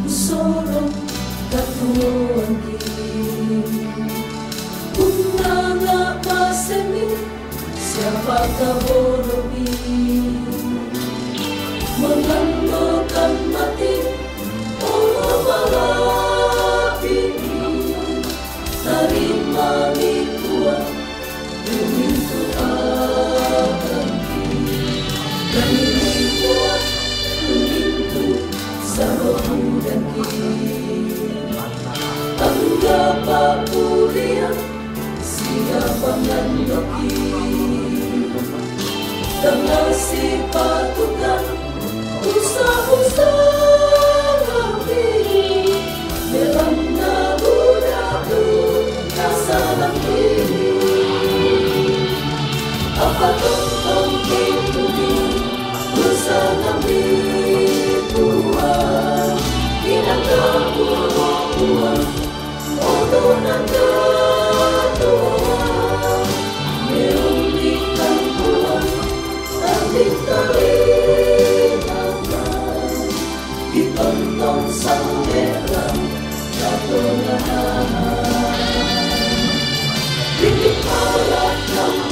sorong katuan Unanga pasemi siapa kaborobi mengandokan mati Allah malapi terima mikuan demi Tuhan dan mikuan demi sarohu dan anggap kuliah siapa ngandoki dengan si patukan usaha-usaha nabi dalam nabudatu rasa nabi apa tentang kini usaha nabi Tuhan tidak terbunuh untuk nanda Tuhan merugikan Tuhan tapi terlihat ditonton sang merah jatuh bikin malah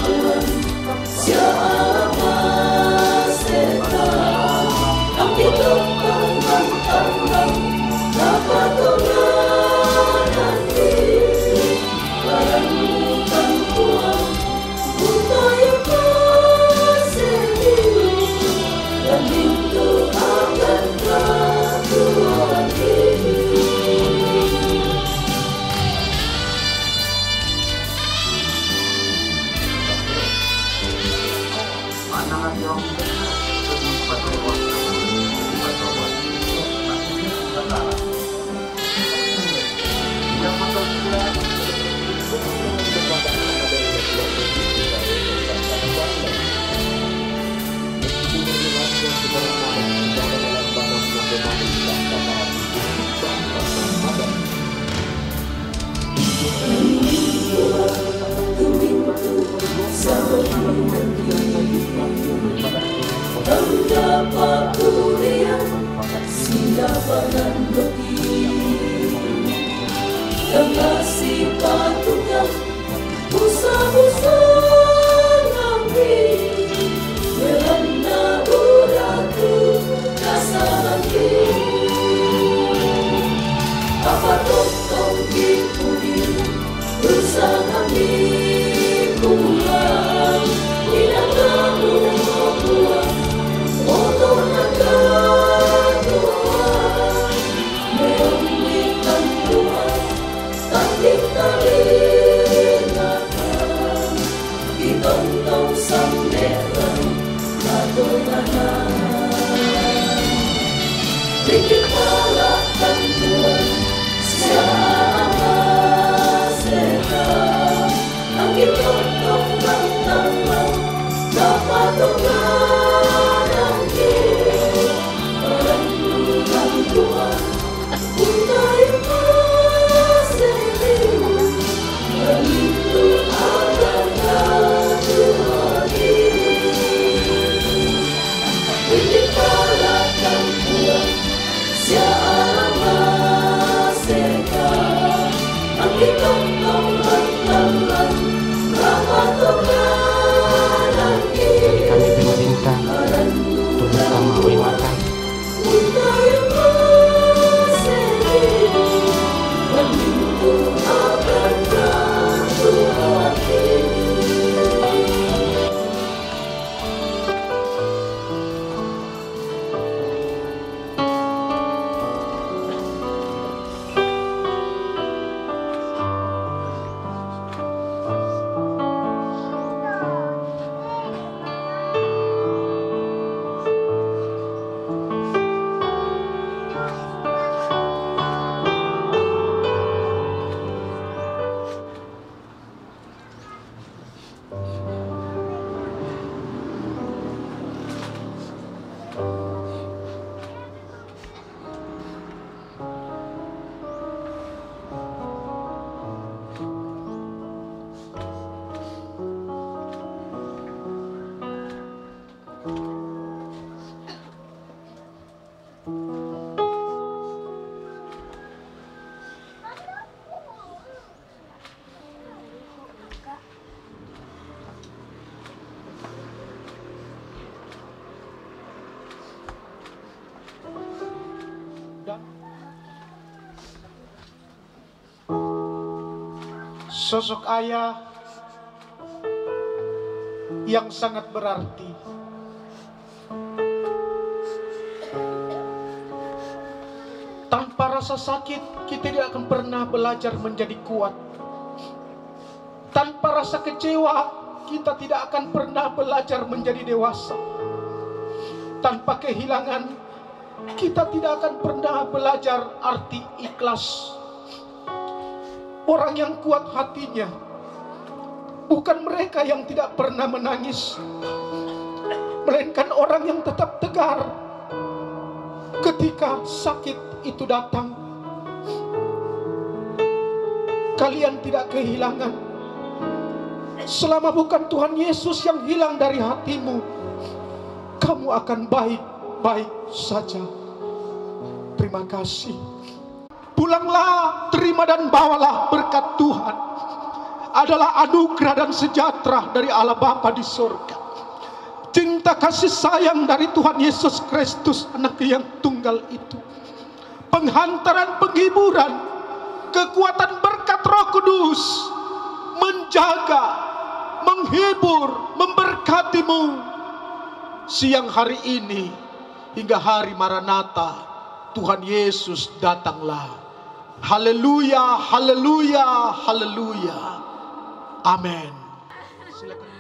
Tuhan siapa setan yang ditonton mentang-mentang dapat Tuhan nanti menemukan Tuhan untuk yang bersedih dan pintu akan Tuhan ini. Dapat kuliah siapa nandoki yang kasih patukan usaha-usaha nabi merana uratu rasa nabi apa tentang kipuni usaha nabi Tuhan tidak terbunuh untuk naga Tuhan merugikan Tuhan tapi terlihat ditonton sang merah Tuhan bikin malahkan Tuhan siapa setan angin tonton bantang dapat Tuhan nanti menemukan Tuhan untuk yang bersedih begitu adanya Tuhan bikin malahkan Tuhan siapa setan angin tonton bantang dapat Tuhan nanti kami pemerintah terutama Kalimantan Sosok ayah yang sangat berarti. Tanpa rasa sakit, kita tidak akan pernah belajar menjadi kuat. Tanpa rasa kecewa, kita tidak akan pernah belajar menjadi dewasa. Tanpa kehilangan, kita tidak akan pernah belajar arti ikhlas. Orang yang kuat hatinya bukan mereka yang tidak pernah menangis, melainkan orang yang tetap tegar ketika sakit itu datang. Kalian tidak kehilangan selama bukan Tuhan Yesus yang hilang dari hatimu. Kamu akan baik-baik saja. Terima kasih. Pulanglah, terima dan bawalah berkat Tuhan. Adalah anugerah dan sejahtera dari Allah Bapa di surga. Cinta kasih sayang dari Tuhan Yesus Kristus, anak yang tunggal itu. Penghantaran penghiburan, kekuatan berkat Roh Kudus menjaga, menghibur, memberkatimu siang hari ini hingga hari Maranatha. Tuhan Yesus datanglah. Haleluya, haleluya, haleluya. Amin. Silakan.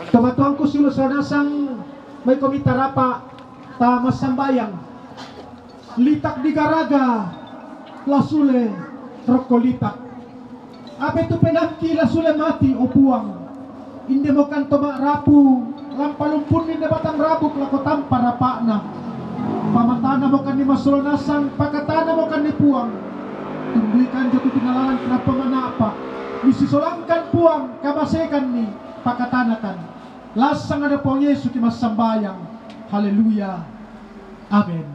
Kamatuangku silo sanasang may komitarapa ta masambayang litak di garaga lasule rokolitak apa itu penaki lasule mati o buang hindi mo kan tomak rapu lampalumpun hindi batang rabuk lako tampar rapana pamatana mo kan ni masulonasang pakatana mo kan ni puang tunduikan jatuh tinalaran kenapa manapa misisolangkan puang kabasekan ni pakatanakan lasang ada po Yesus di masambayang. Haleluya. Amen.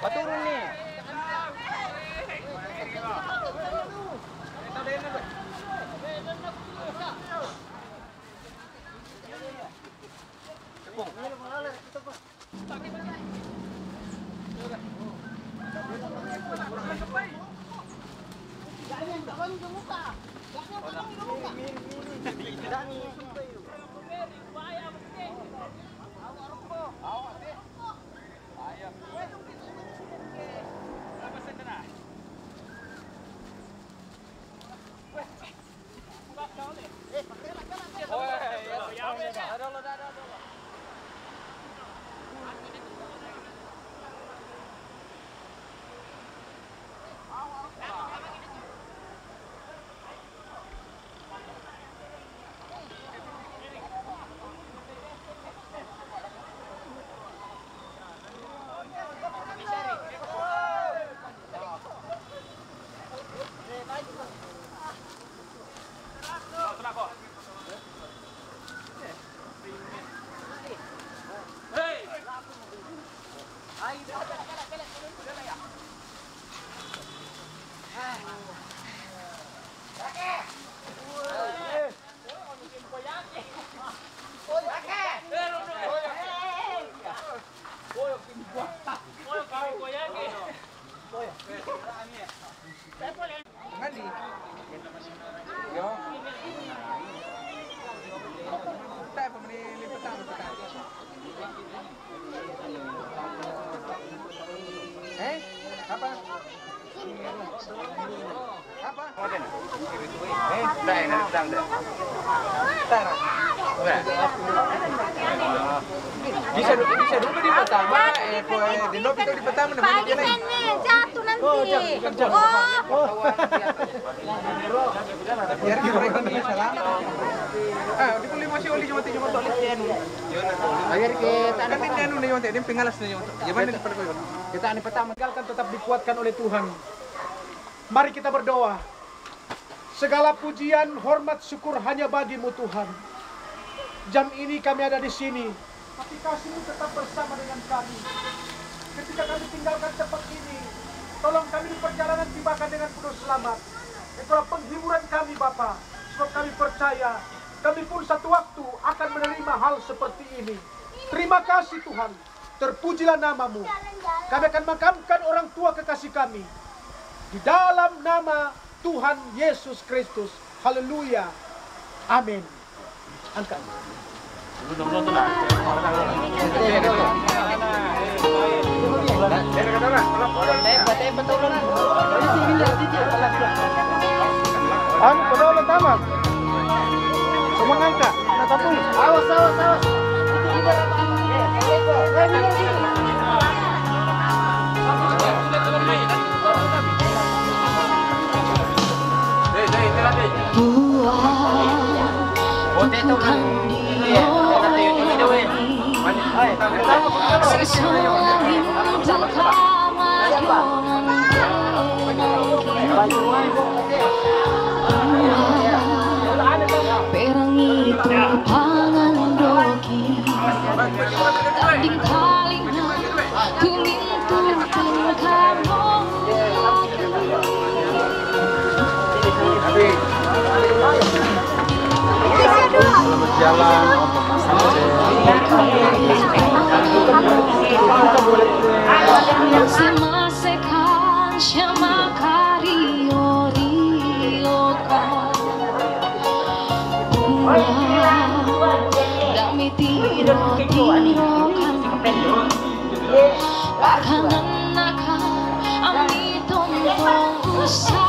Paturun nih. Bisa dulu di pertama, di nopi itu di pertama namanya dia lain. Jatuh nanti. Biar mereka ini salah. Di kulit masih oli cuma toilet anu. Agar kita Kan ini anu nih dia pengalas nih. Gimana di pertama? kita ini pertama Tinggalkan tetap dikuatkan oleh Tuhan. Mari kita berdoa. Segala pujian, hormat, syukur hanya bagimu Tuhan. Jam ini kami ada di sini, tapi kasih-Mu tetap bersama dengan kami. Ketika kami tinggalkan tempat ini, tolong kami di perjalanan tibakan dengan penuh selamat. Itulah penghiburan kami Bapa, sebab kami percaya kami pun satu waktu akan menerima hal seperti ini. Terima kasih Tuhan, terpujilah nama-Mu. Kami akan makamkan orang tua kekasih kami di dalam nama Tuhan Yesus Kristus. Haleluya. Amin. Angkat. Anu penolong tamat. Semua angkat. Natapung. Awas. Tuhan perangi di tupangan doki tanding talingna kumintukan kamu Berjalan Semasekan syama karioka dami tiro-tirokan pakanan nakal ami tontong usah